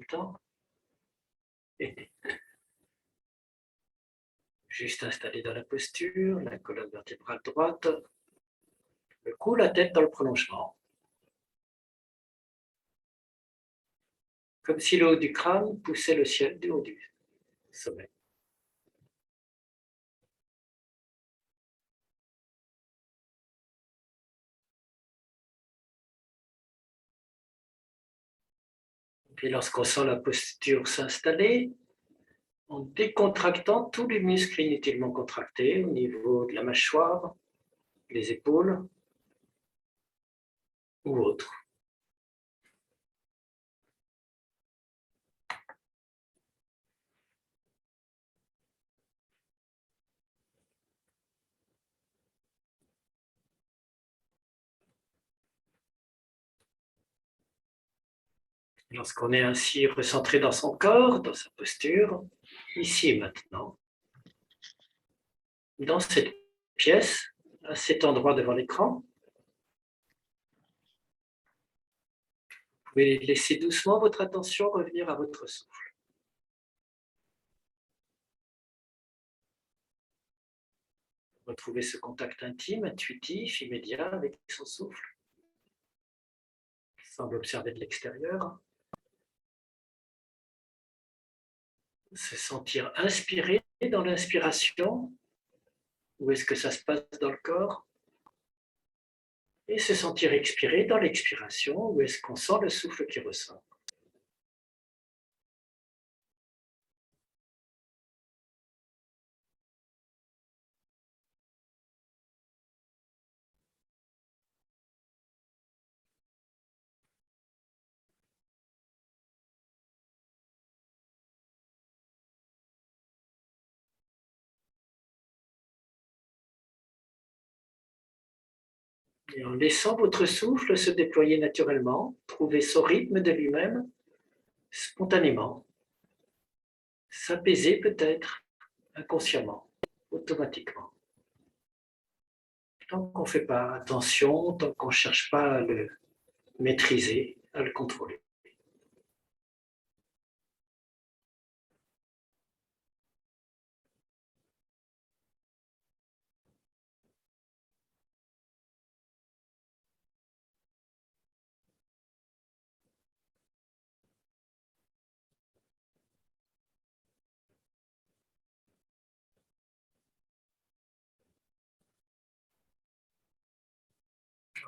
temps. Et juste installé dans la posture, la colonne vertébrale droite, le cou, la tête dans le prolongement. Comme si le haut du crâne poussait le ciel du haut du sommet. Puis lorsqu'on sent la posture s'installer, en décontractant tous les muscles inutilement contractés au niveau de la mâchoire, les épaules ou autres. Lorsqu'on est ainsi recentré dans son corps, dans sa posture, ici et maintenant, dans cette pièce, à cet endroit devant l'écran, vous pouvez laisser doucement votre attention revenir à votre souffle. Retrouvez ce contact intime, intuitif, immédiat avec son souffle, sans l'observer de l'extérieur. Se sentir inspiré dans l'inspiration. Où est-ce que ça se passe dans le corps? Et se sentir expiré dans l'expiration. Où est-ce qu'on sent le souffle qui ressort? Et en laissant votre souffle se déployer naturellement, trouver son rythme de lui-même, spontanément, s'apaiser peut-être, inconsciemment, automatiquement. Tant qu'on ne fait pas attention, tant qu'on ne cherche pas à le maîtriser, à le contrôler.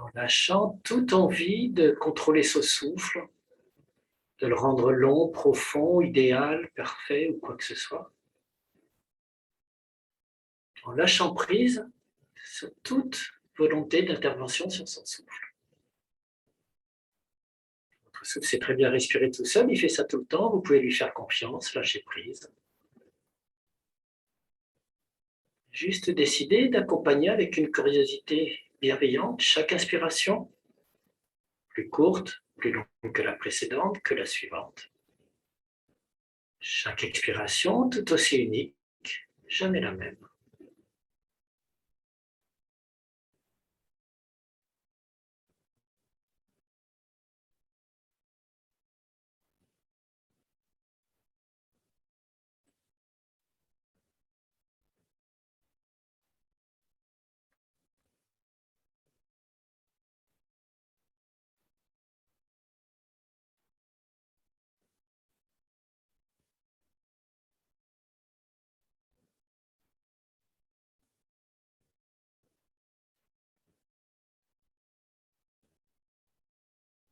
En lâchant toute envie de contrôler ce souffle, de le rendre long, profond, idéal, parfait ou quoi que ce soit. En lâchant prise sur toute volonté d'intervention sur son souffle. Votre souffle sait très bien respirer tout seul, il fait ça tout le temps, vous pouvez lui faire confiance, lâcher prise. Juste décider d'accompagner avec une curiosité bienveillante chaque inspiration, plus courte, plus longue que la précédente, que la suivante. Chaque expiration tout aussi unique, jamais la même.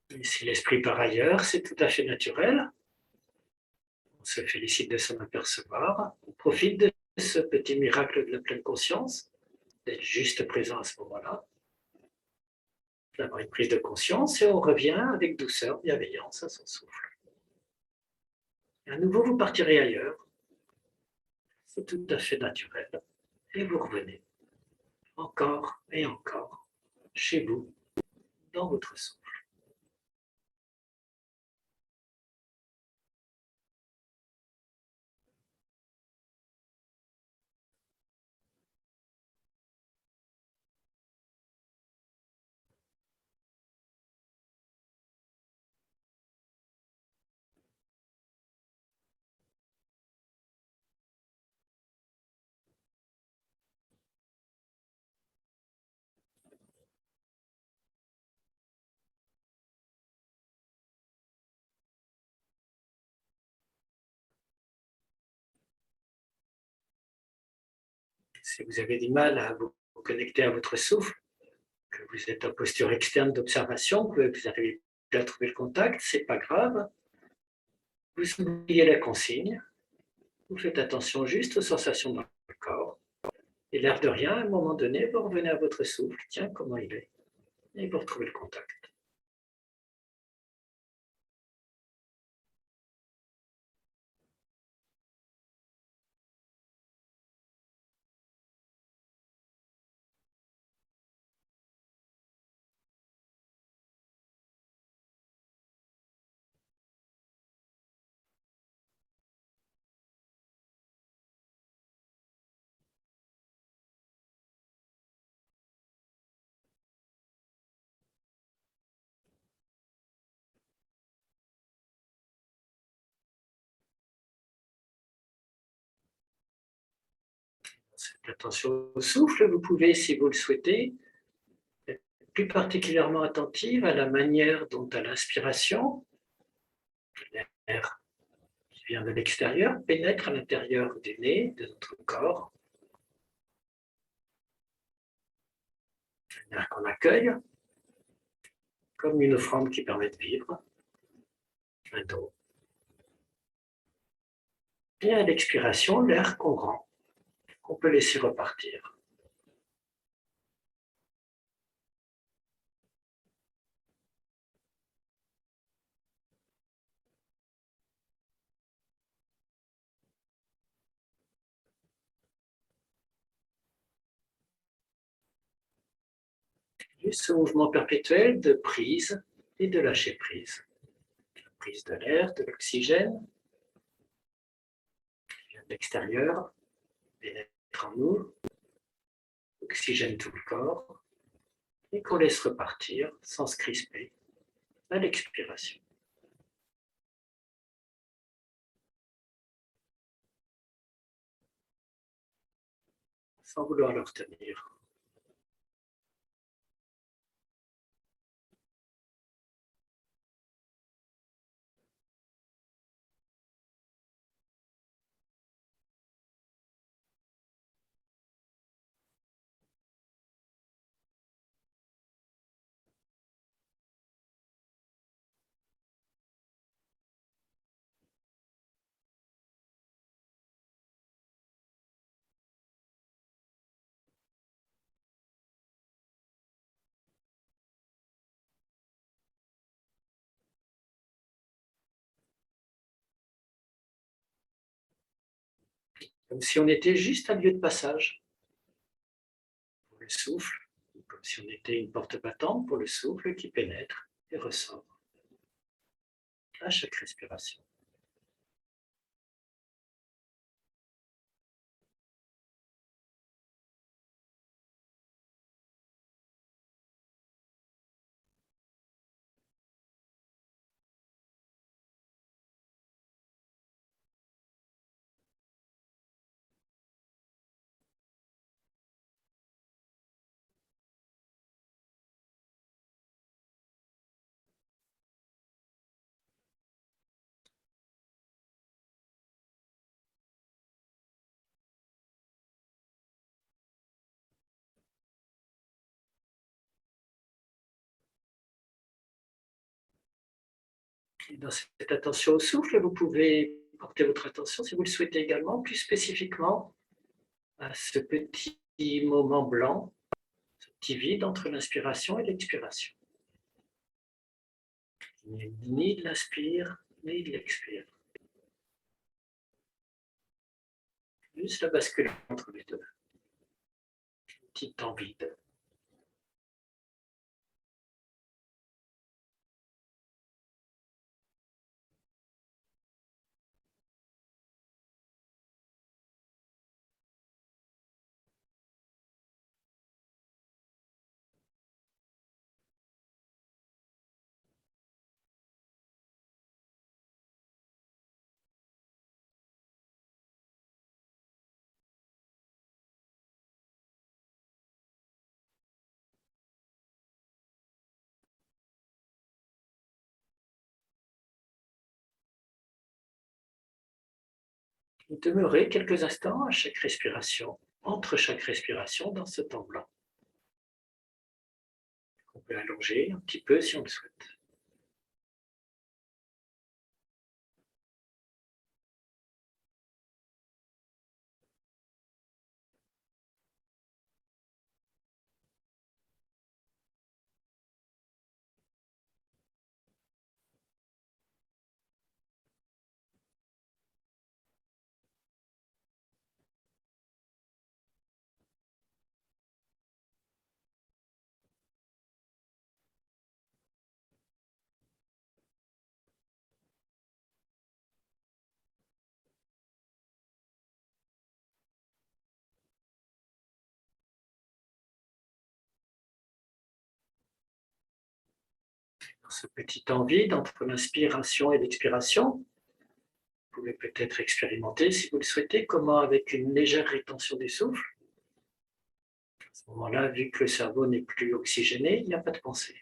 Et si l'esprit part ailleurs, c'est tout à fait naturel. On se félicite de s'en apercevoir. On profite de ce petit miracle de la pleine conscience, d'être juste présent à ce moment-là, d'avoir une prise de conscience et on revient avec douceur, bienveillance à son souffle. Et à nouveau, vous partirez ailleurs. C'est tout à fait naturel. Et vous revenez encore et encore chez vous, dans votre souffle. Si vous avez du mal à vous connecter à votre souffle, que vous êtes en posture externe d'observation, que vous n'arrivez plus à trouver le contact, ce n'est pas grave. Vous oubliez la consigne, vous faites attention juste aux sensations dans le corps. Et l'air de rien, à un moment donné, vous revenez à votre souffle. Tiens, comment il est? Et vous retrouvez le contact. Faites attention au souffle. Vous pouvez, si vous le souhaitez, être plus particulièrement attentive à la manière dont, à l'inspiration, l'air qui vient de l'extérieur pénètre à l'intérieur du nez, de notre corps. L'air qu'on accueille comme une offrande qui permet de vivre, un don. Et à l'expiration, l'air qu'on rend, qu'on peut laisser repartir. Juste ce mouvement perpétuel de prise et de lâcher prise. La prise de l'air, de l'oxygène, qui vient de l'extérieur, pénètre en nous, oxygène tout le corps, et qu'on laisse repartir sans se crisper à l'expiration. Sans vouloir le retenir. Comme si on était juste un lieu de passage pour le souffle, comme si on était une porte battante pour le souffle qui pénètre et ressort à chaque respiration. Et dans cette attention au souffle, vous pouvez porter votre attention, si vous le souhaitez également, plus spécifiquement à ce petit moment blanc, ce petit vide entre l'inspiration et l'expiration. Ni de l'inspire, ni de l'expire. Juste la bascule entre les deux. Un petit temps vide. Demeurez quelques instants à chaque respiration entre chaque respiration dans ce temps blanc. On peut allonger un petit peu si on le souhaite. Dans ce petit temps vide entre l'inspiration et l'expiration, vous pouvez peut-être expérimenter, si vous le souhaitez, comment avec une légère rétention du souffle, à ce moment-là, vu que le cerveau n'est plus oxygéné, il n'y a pas de pensée.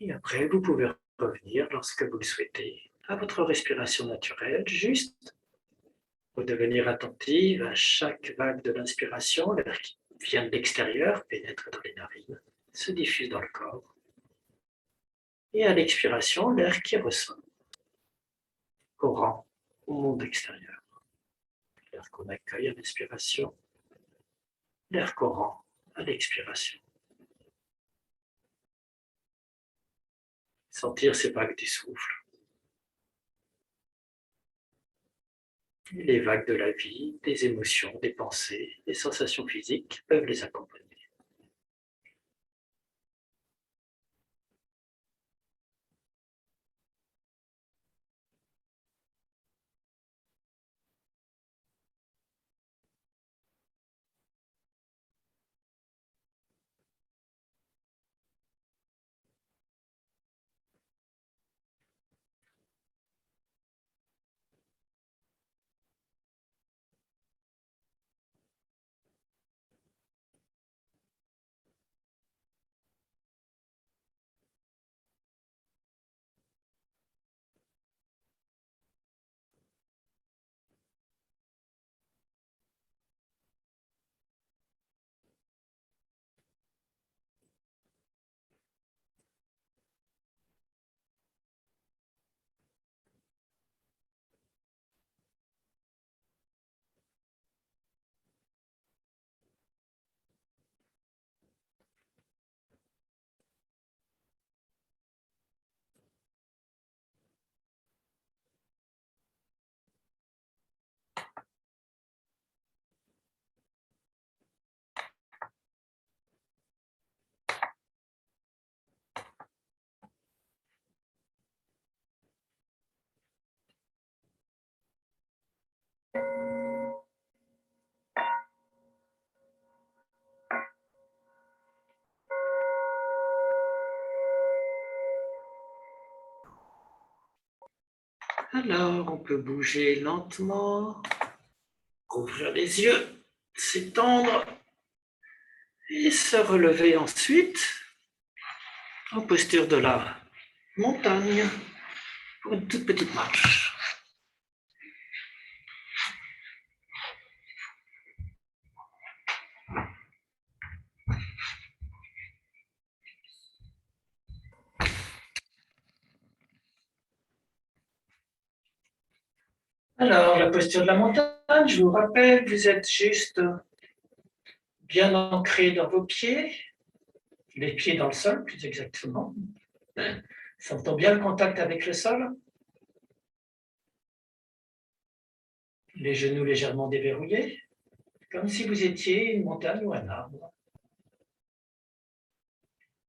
Et après, vous pouvez revenir, lorsque vous le souhaitez, à votre respiration naturelle, juste pour devenir attentive à chaque vague de l'inspiration, l'air qui vient de l'extérieur, pénètre dans les narines, se diffuse dans le corps. Et à l'expiration, l'air qui ressort au rang, au monde extérieur. L'air qu'on accueille à l'inspiration, l'air qu'on rend à l'expiration. Sentir ces vagues du souffle. Et les vagues de la vie, des émotions, des pensées, des sensations physiques peuvent les accompagner. Alors, on peut bouger lentement, ouvrir les yeux, s'étendre et se relever ensuite en posture de la montagne pour une toute petite marche. Alors, la posture de la montagne, je vous rappelle, vous êtes juste bien ancré dans vos pieds, les pieds dans le sol plus exactement. Sentons bien le contact avec le sol. Les genoux légèrement déverrouillés. comme si vous étiez une montagne ou un arbre.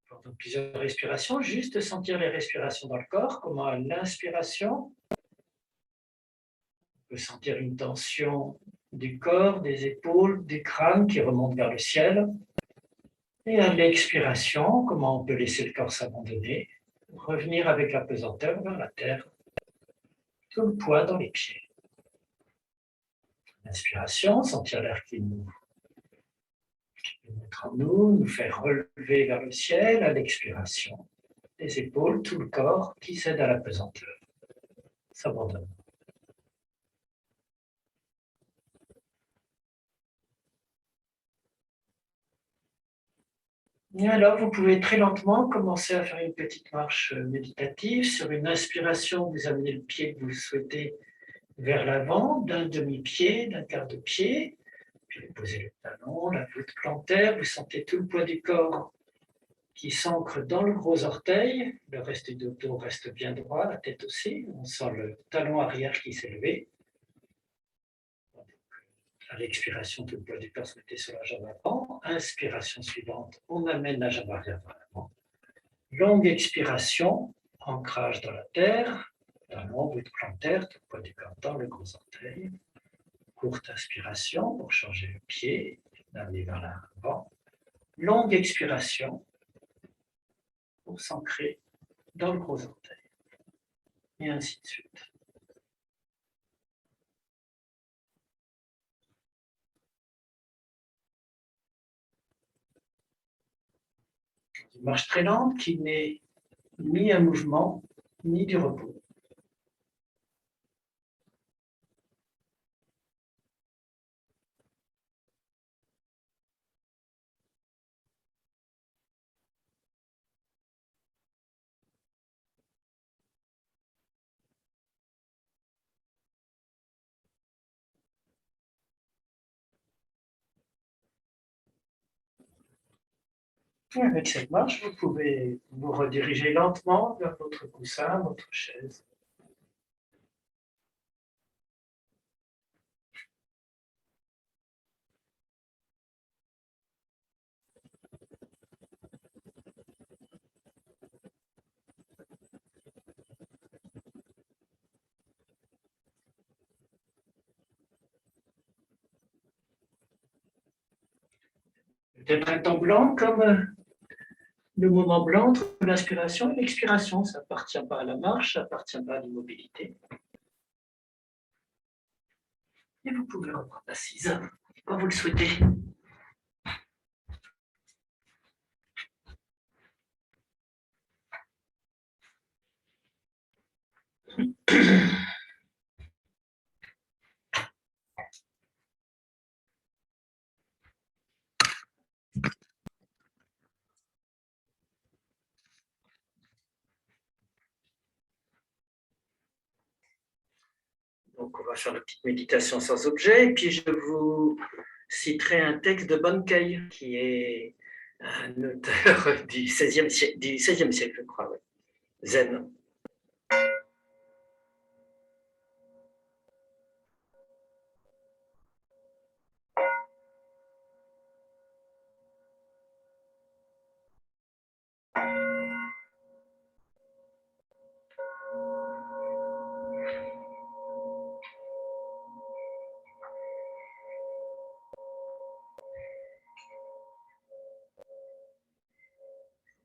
Pendant plusieurs respirations, juste sentir les respirations dans le corps, comment à l'inspiration, on peut sentir une tension du corps, des épaules, du crâne qui remonte vers le ciel. Et à l'expiration, comment on peut laisser le corps s'abandonner, revenir avec la pesanteur vers la terre, tout le poids dans les pieds. L'inspiration, sentir l'air qui nous mettre en nous, nous faire relever vers le ciel. À l'expiration, les épaules, tout le corps qui cède à la pesanteur, s'abandonne. Et alors, vous pouvez très lentement commencer à faire une petite marche méditative. Sur une inspiration, vous amenez le pied que vous souhaitez vers l'avant, d'un demi-pied, d'un quart de pied. Puis vous posez le talon, la voûte plantaire. Vous sentez tout le poids du corps qui s'ancre dans le gros orteil. Le reste du dos reste bien droit, la tête aussi. On sent le talon arrière qui s'est levé. À l'expiration, tout le poids du corps se mettait sur la jambe avant. Inspiration suivante, on amène la jambe arrière vers l'avant. Longue expiration, ancrage dans la terre, talon, voûte plantaire, tout le poids du corps dans le gros orteil. Courte inspiration pour changer le pied, l'amener vers l'avant. Longue expiration pour s'ancrer dans le gros orteil. Et ainsi de suite. Une marche très lente qui n'est ni un mouvement, ni du repos. Et avec cette marche, vous pouvez vous rediriger lentement vers votre coussin, votre chaise. Peut-être un temps blanc comme le moment blanc entre l'inspiration et l'expiration. Ça n'appartient pas à la marche, ça n'appartient pas à l'immobilité. Et vous pouvez reprendre assise quand vous le souhaitez. Donc, on va faire une petite méditation sans objet, et puis je vous citerai un texte de Bankei, qui est un auteur du XVIe siècle, je crois, ouais. Zen.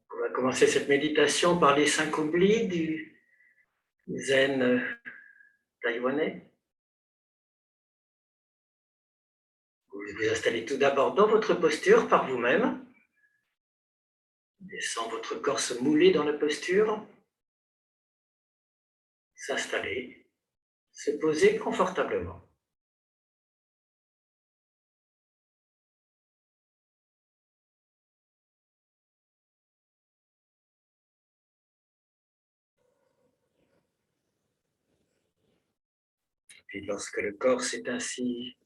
On va commencer cette méditation par les 5 oublis du Zen taïwanais. Vous vous installez tout d'abord dans votre posture par vous-même. Laissant votre corps se mouler dans la posture. S'installer, se poser confortablement. Puis lorsque le corps s'est ainsi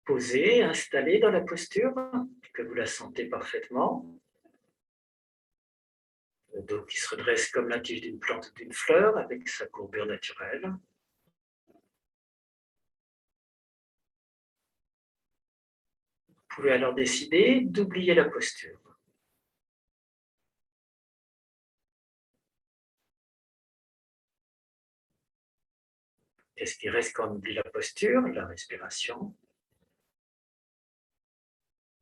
posé, installé dans la posture, que vous la sentez parfaitement, le dos qui se redresse comme la tige d'une plante ou d'une fleur avec sa courbure naturelle. pouvez alors décider d'oublier la posture. Qu'est-ce qui reste quand on oublie la posture? La respiration.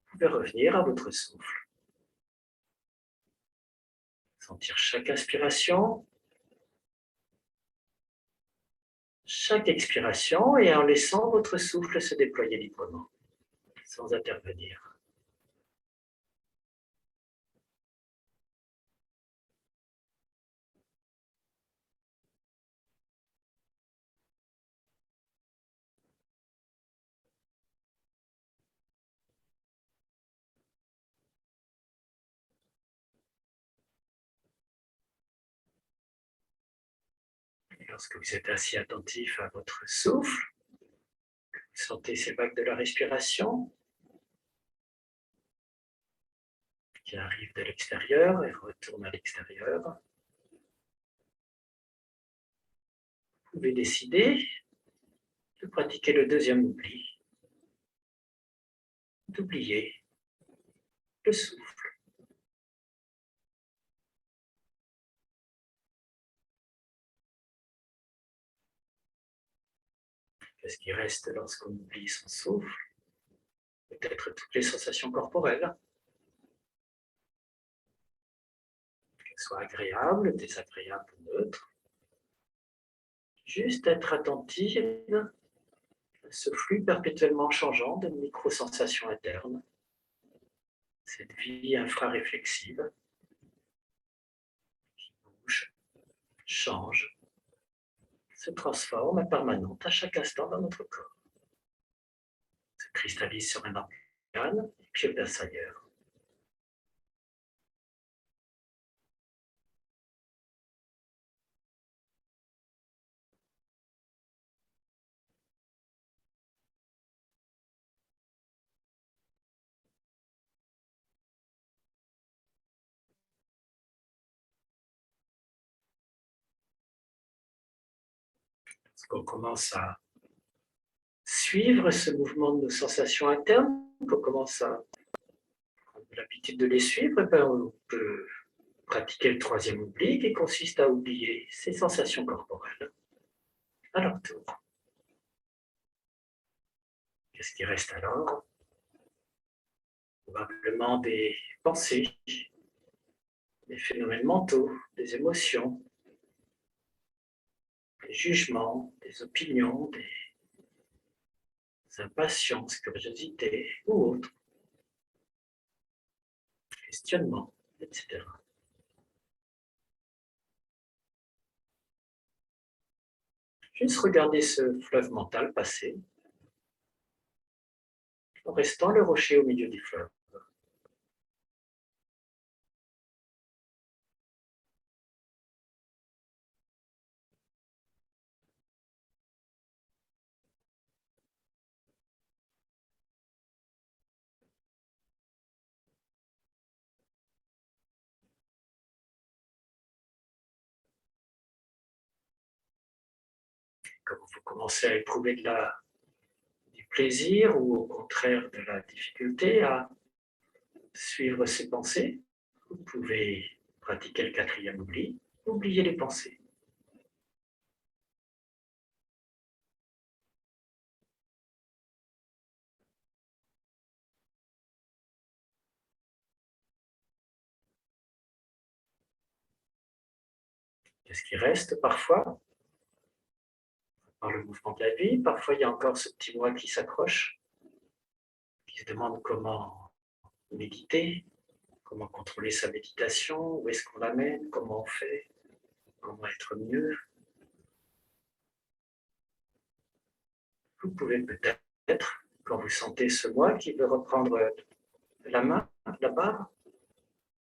Vous pouvez revenir à votre souffle. Sentir chaque inspiration, chaque expiration et en laissant votre souffle se déployer librement, sans intervenir. Et lorsque vous êtes assis attentif à votre souffle, vous sentez ces vagues de la respiration qui arrivent de l'extérieur et retournent à l'extérieur. Vous pouvez décider de pratiquer le deuxième oubli, d'oublier le souffle. Qu'est-ce qui reste lorsqu'on oublie son souffle? Peut-être toutes les sensations corporelles, qu'elles soient agréables, désagréables ou neutres. Juste être attentive à ce flux perpétuellement changeant de micro-sensations internes, cette vie infraréflexive qui bouge, change, se transforme en permanente à chaque instant dans notre corps. Se cristallise sur un organe et puis passe ailleurs. Lorsqu'on commence à suivre ce mouvement de nos sensations internes, qu'on commence à prendre l'habitude de les suivre, on peut pratiquer le troisième oubli qui consiste à oublier ses sensations corporelles à leur tour. Qu'est-ce qui reste alors? Probablement des pensées, des phénomènes mentaux, des émotions, des jugements, des opinions, des impatiences, curiosités ou autres, questionnements, etc. Juste regarder ce fleuve mental passer, en restant le rocher au milieu du fleuve. Quand vous commencez à éprouver du plaisir ou au contraire de la difficulté à suivre ses pensées, vous pouvez pratiquer le quatrième oubli, oublier les pensées. Qu'est-ce qui reste parfois? Par le mouvement de la vie, parfois il y a encore ce petit moi qui s'accroche, qui se demande comment méditer, comment contrôler sa méditation, où est-ce qu'on l'amène, comment on fait, comment être mieux. Vous pouvez peut-être, quand vous sentez ce moi qui veut reprendre la main, la barre,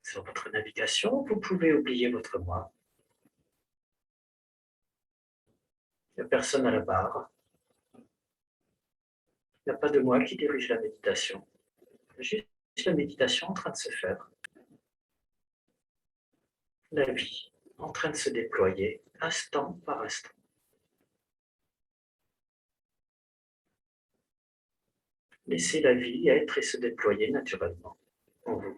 sur votre navigation, vous pouvez oublier votre moi. Il n'y a personne à la barre. Il n'y a pas de moi qui dirige la méditation. Juste la méditation en train de se faire. La vie en train de se déployer, instant par instant. Laissez la vie être et se déployer naturellement en vous,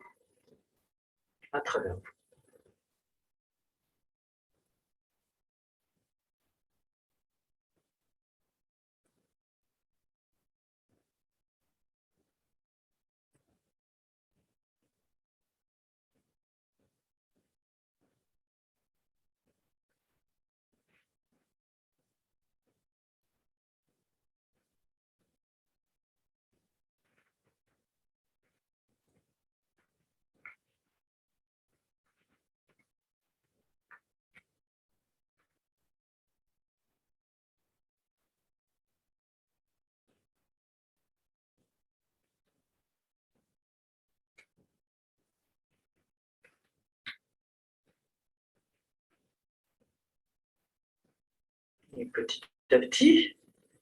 à travers vous. Et petit à petit,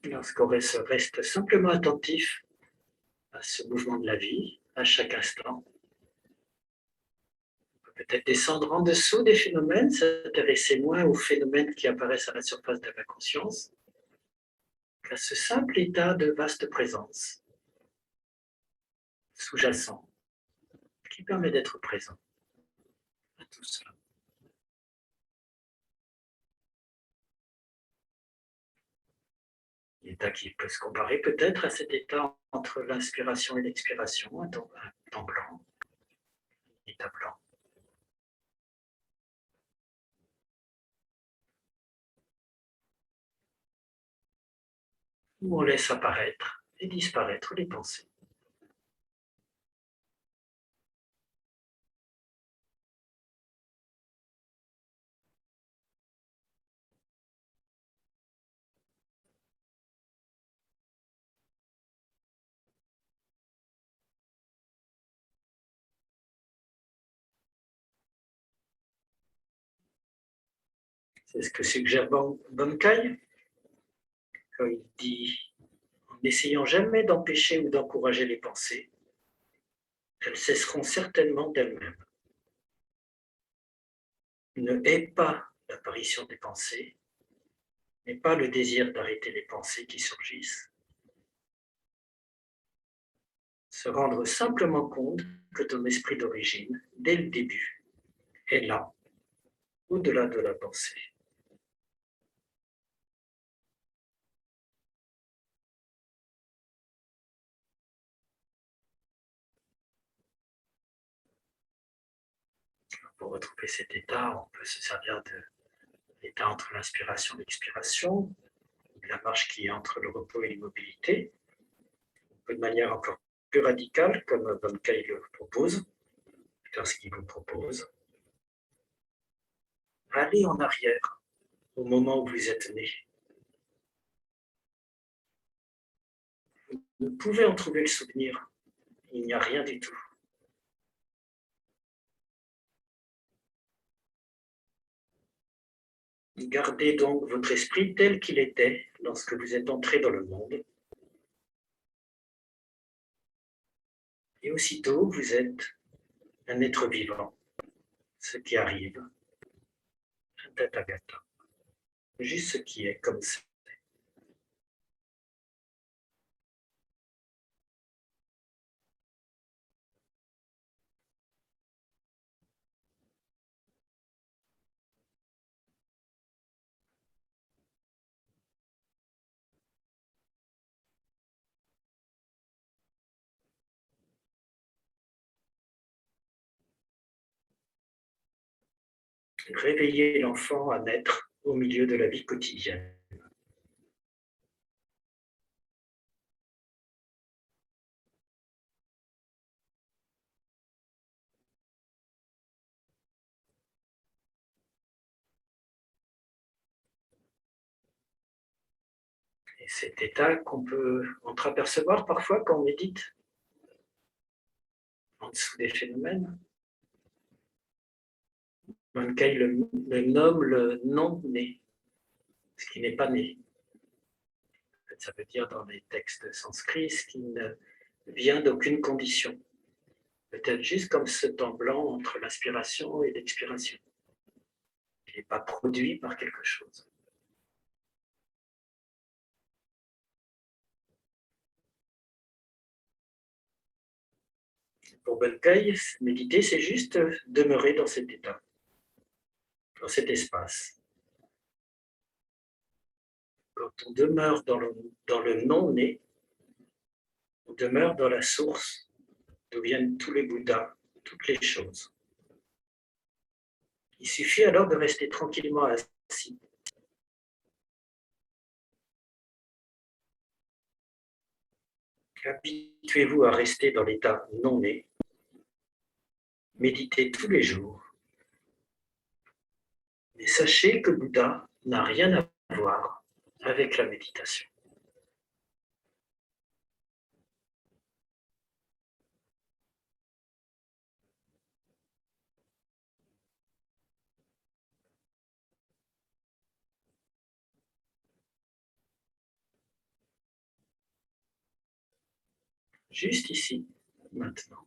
lorsqu'on reste simplement attentif à ce mouvement de la vie, à chaque instant, on peut peut-être descendre en dessous des phénomènes, s'intéresser moins aux phénomènes qui apparaissent à la surface de la conscience, qu'à ce simple état de vaste présence, sous-jacent, qui permet d'être présent à tout cela. L'état qui peut se comparer peut-être à cet état entre l'inspiration et l'expiration, un temps blanc, un état blanc. Où on laisse apparaître et disparaître les pensées. C'est ce que suggère Bamkai quand il dit, en n'essayant jamais d'empêcher ou d'encourager les pensées, elles cesseront certainement d'elles-mêmes. Ne hais pas l'apparition des pensées, n'aie pas le désir d'arrêter les pensées qui surgissent. Se rendre simplement compte que ton esprit d'origine, dès le début, est là, au-delà de la pensée. Pour retrouver cet état, on peut se servir de l'état entre l'inspiration et l'expiration, de la marche qui est entre le repos et l'immobilité, de manière encore plus radicale, comme Bamkai le propose, faire ce qu'il vous propose. Allez en arrière, au moment où vous êtes né. Vous pouvez en trouver le souvenir. Il n'y a rien du tout. Gardez donc votre esprit tel qu'il était lorsque vous êtes entré dans le monde. Et aussitôt, vous êtes un être vivant, ce qui arrive, un tathagata, juste ce qui est comme ça. Réveillez l'enfant à naître au milieu de la vie quotidienne. Et cet état qu'on peut entreapercevoir parfois quand on médite, en dessous des phénomènes, Mankai le nomme le non-né, ce qui n'est pas né. En fait, ça veut dire dans les textes sanscrits ce qui ne vient d'aucune condition. Peut-être juste comme ce temps blanc entre l'inspiration et l'expiration. Il n'est pas produit par quelque chose. Pour Benkei, méditer, c'est juste demeurer dans cet état, dans cet espace. Quand on demeure dans le non-né, on demeure dans la source d'où viennent tous les Bouddhas, toutes les choses. Il suffit alors de rester tranquillement assis. Habituez-vous à rester dans l'état non-né. Méditez tous les jours. Mais sachez que Bouddha n'a rien à voir avec la méditation. Juste ici, maintenant.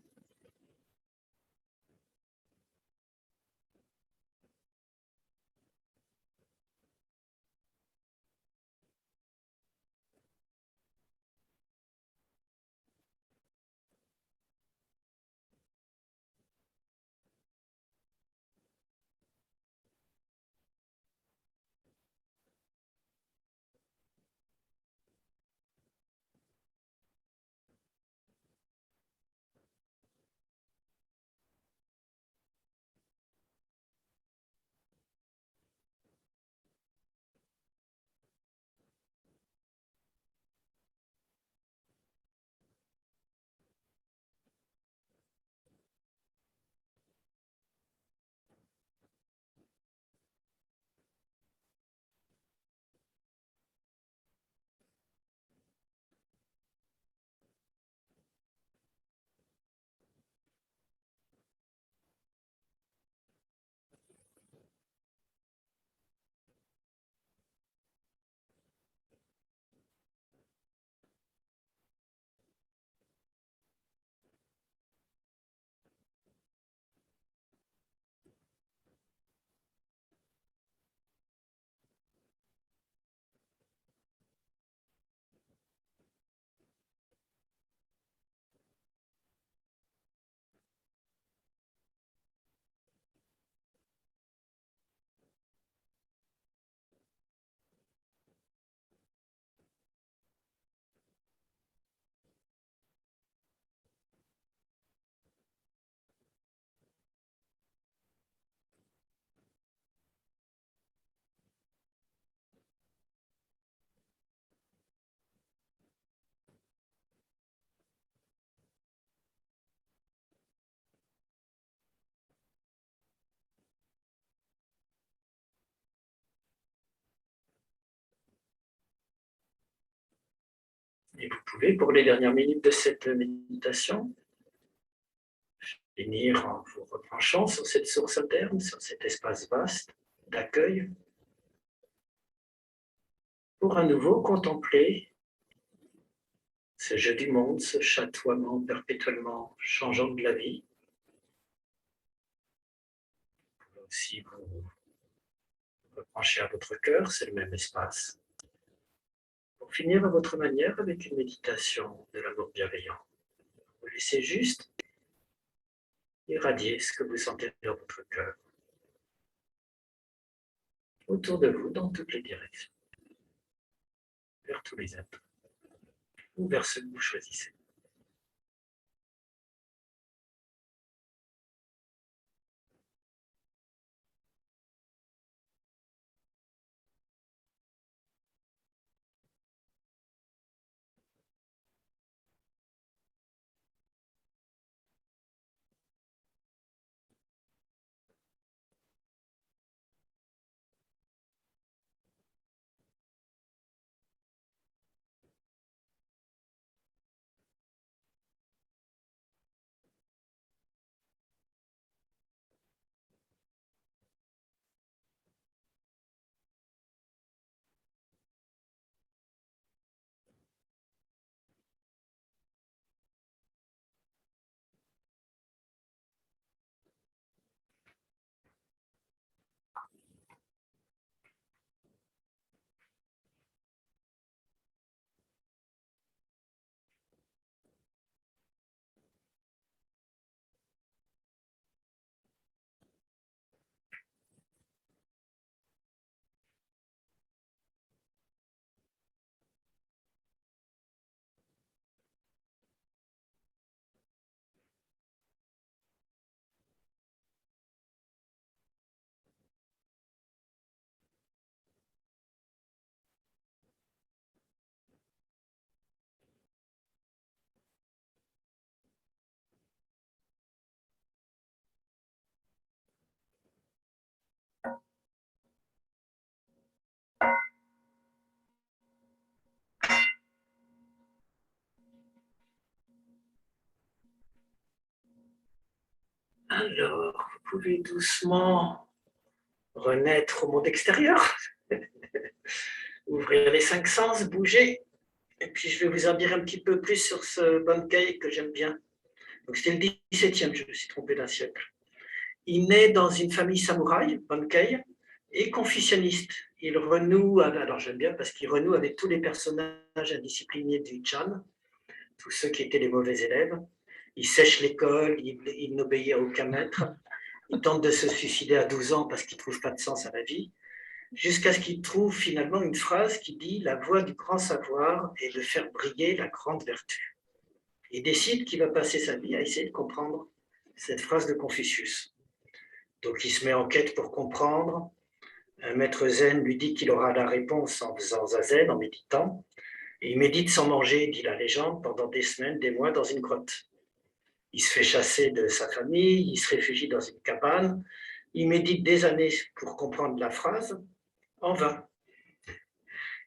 Et vous pouvez, pour les dernières minutes de cette méditation, finir en vous retranchant sur cette source interne, sur cet espace vaste d'accueil, pour à nouveau contempler ce jeu du monde, ce chatoiement perpétuellement changeant de la vie. Vous pouvez aussi vous retrancher à votre cœur, c'est le même espace. Pour finir à votre manière avec une méditation de l'amour bienveillant. Vous laissez juste irradier ce que vous sentez dans votre cœur, autour de vous, dans toutes les directions, vers tous les êtres, ou vers ceux que vous choisissez. Alors, vous pouvez doucement renaître au monde extérieur, ouvrir les 5 sens, bouger. Et puis, je vais vous en dire un petit peu plus sur ce Bankei que j'aime bien. Donc, c'était le 17e, je me suis trompé d'un siècle. Il naît dans une famille samouraï, Bankei, et confucianiste. Il renoue, alors j'aime bien parce qu'il renoue avec tous les personnages indisciplinés du Chan, tous ceux qui étaient les mauvais élèves. Il sèche l'école, il n'obéit à aucun maître. Il tente de se suicider à 12 ans parce qu'il ne trouve pas de sens à la vie, jusqu'à ce qu'il trouve finalement une phrase qui dit « La voie du grand savoir est de faire briller la grande vertu ». Il décide qu'il va passer sa vie à essayer de comprendre cette phrase de Confucius. Donc il se met en quête pour comprendre. Un maître zen lui dit qu'il aura la réponse en faisant zazen, en méditant. Et il médite sans manger, dit la légende, pendant des semaines, des mois, dans une grotte. Il se fait chasser de sa famille, il se réfugie dans une cabane, il médite des années pour comprendre la phrase, en vain.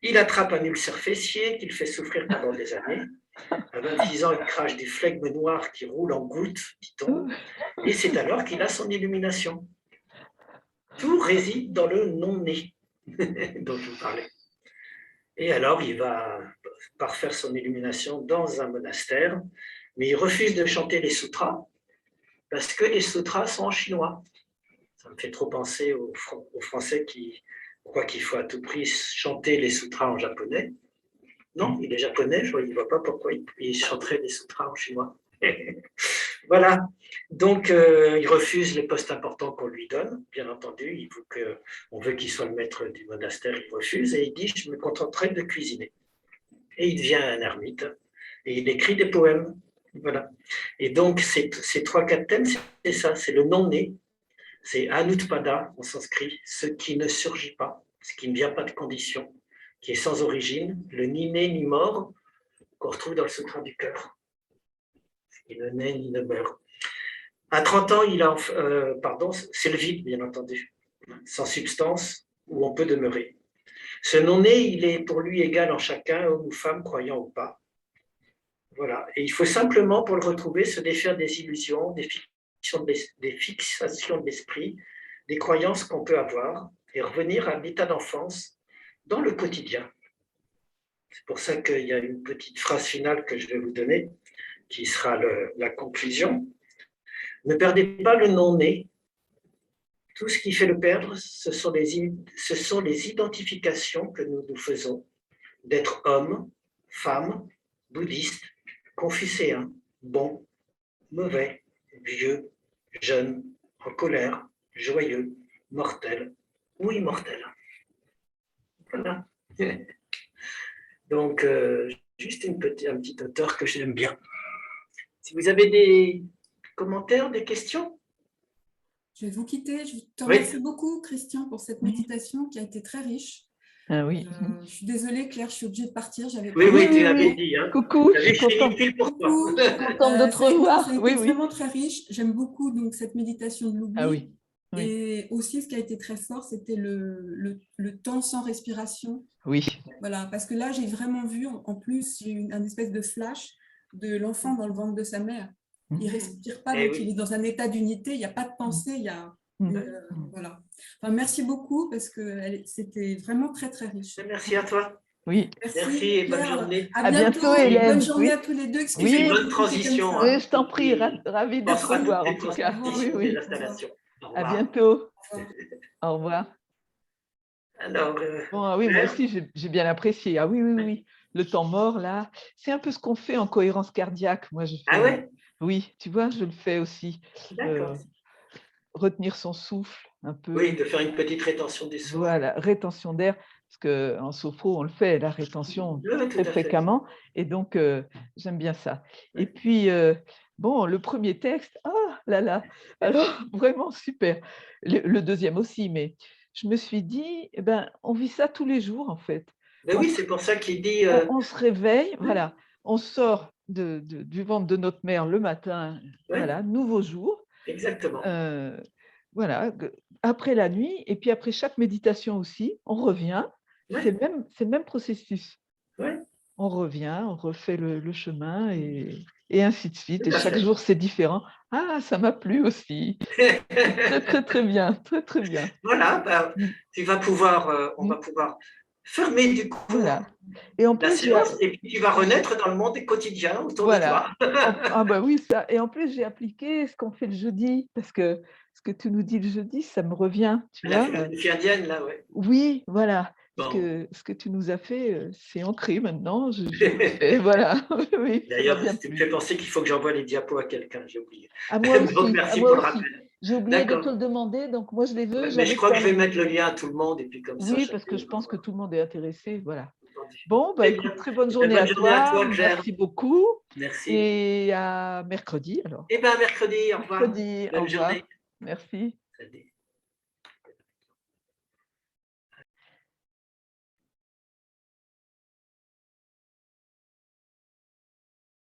Il attrape un ulcère fessier qu'il fait souffrir pendant des années. À 26 ans, il crache du flegme noir qui roule en gouttes, dit-on, et c'est alors qu'il a son illumination. Tout réside dans le non-né dont je vous parlais. Et alors, il va parfaire son illumination dans un monastère, mais il refuse de chanter les sutras parce que les sutras sont en chinois. Ça me fait trop penser aux Français qui croient qu'il faut à tout prix chanter les sutras en japonais. Non, il est japonais, je ne vois pas pourquoi il chanterait les sutras en chinois. Voilà, donc il refuse les postes importants qu'on lui donne, bien entendu, on veut qu'il soit le maître du monastère, il refuse, et il dit « je me contenterai de cuisiner ». Et il devient un ermite, et il écrit des poèmes, voilà. Et donc ces 3-4 thèmes, c'est ça, c'est le non-né, c'est anutpada en sanskrit, ce qui ne surgit pas, ce qui ne vient pas de condition, qui est sans origine, le ni né ni mort, qu'on retrouve dans le sutra du cœur. Il ne naît ni ne meurt. À 30 ans, c'est le vide, bien entendu, sans substance, où on peut demeurer. Ce non-né, il est pour lui égal en chacun, homme ou femme, croyant ou pas. Voilà. Et il faut simplement, pour le retrouver, se défaire des illusions, des fixations de l'esprit, des croyances qu'on peut avoir, et revenir à l'état d'enfance dans le quotidien. C'est pour ça qu'il y a une petite phrase finale que je vais vous donner, qui sera la conclusion. Ne perdez pas le non-né. Tout ce qui fait le perdre, ce sont les identifications que nous nous faisons d'être homme, femme, bouddhiste, confucéen, bon, mauvais, vieux, jeune, en colère, joyeux, mortel ou immortel. Voilà. Donc, juste un petit auteur que j'aime bien. Si vous avez des commentaires, des questions? Je vais vous quitter. Je te remercie beaucoup, Christian, pour cette méditation qui a été très riche. Ah oui. Je suis désolée, Claire, je suis obligée de partir. Oui, tu l'avais dit. Hein. Coucou, je suis contente de te revoir. C'était vraiment très riche. J'aime beaucoup donc, cette méditation de l'oubli. Ah oui. Et aussi, ce qui a été très fort, c'était le temps sans respiration. Oui. Voilà, parce que là, j'ai vraiment vu, en plus, j'ai eu un espèce de flash de l'enfant dans le ventre de sa mère. Il ne respire pas, donc il est dans un état d'unité, il n'y a pas de pensée, il y a... voilà. Enfin, merci beaucoup, parce que c'était vraiment très, très riche. Merci à toi. Oui. Merci et bonne journée. À bientôt, Hélène. Bonne journée à tous les deux. Oui, bonne transition. Hein. Je t'en prie, ravi de te revoir en tout cas. Oui. À bientôt. Au revoir. Alors, bon, oui, moi aussi, j'ai bien apprécié. Ah oui. Le temps mort, là, c'est un peu ce qu'on fait en cohérence cardiaque. Moi, je fais, ah ouais? Oui, tu vois, je le fais aussi. D'accord. Retenir son souffle un peu. Oui, de faire une petite rétention du souffle. Voilà, rétention d'air, parce qu'en sophro, on le fait, la rétention très fréquemment. Et donc, j'aime bien ça. Et puis, bon, le premier texte, alors vraiment super. Le deuxième aussi, mais je me suis dit, on vit ça tous les jours, en fait. Ben oui, c'est pour ça qu'il dit… On se réveille, voilà, on sort du ventre de notre mère le matin, voilà, nouveau jour. Exactement. Voilà, après la nuit, et puis après chaque méditation aussi, on revient, c'est le même processus. On revient, on refait le chemin, et et ainsi de suite. Et chaque jour, c'est différent. Ah, ça m'a plu aussi. Très, très, très bien. Très, très bien. Voilà, tu vas pouvoir, on va pouvoir fermer du coup voilà. Et en plus, séance, et puis tu vas renaître dans le monde quotidien autour de toi. Ah bah oui, ça. Et en plus, j'ai appliqué ce qu'on fait le jeudi, parce que ce que tu nous dis le jeudi, ça me revient, tu vois. La philosophie indienne, là, ouais. Oui, voilà. Bon. Ce que tu nous as fait, c'est ancré maintenant. Je le fais, voilà. Oui, D'ailleurs, bien tu me plus. fais penser qu'il faut que j'envoie les diapos à quelqu'un, j'ai oublié. À moi Donc, aussi. merci pour le rappel. J'ai oublié de te le demander, donc moi je les veux. Mais je crois que je vais mettre le lien à tout le monde, et puis comme ça, oui, parce que je pense que tout le monde est intéressé, voilà. entendu. Bon, bah, écoute, très bonne journée à toi. Merci beaucoup. Merci. Et à mercredi alors. Eh bien, mercredi, au revoir. Mercredi, au Bonne revoir. journée. Merci. Salut.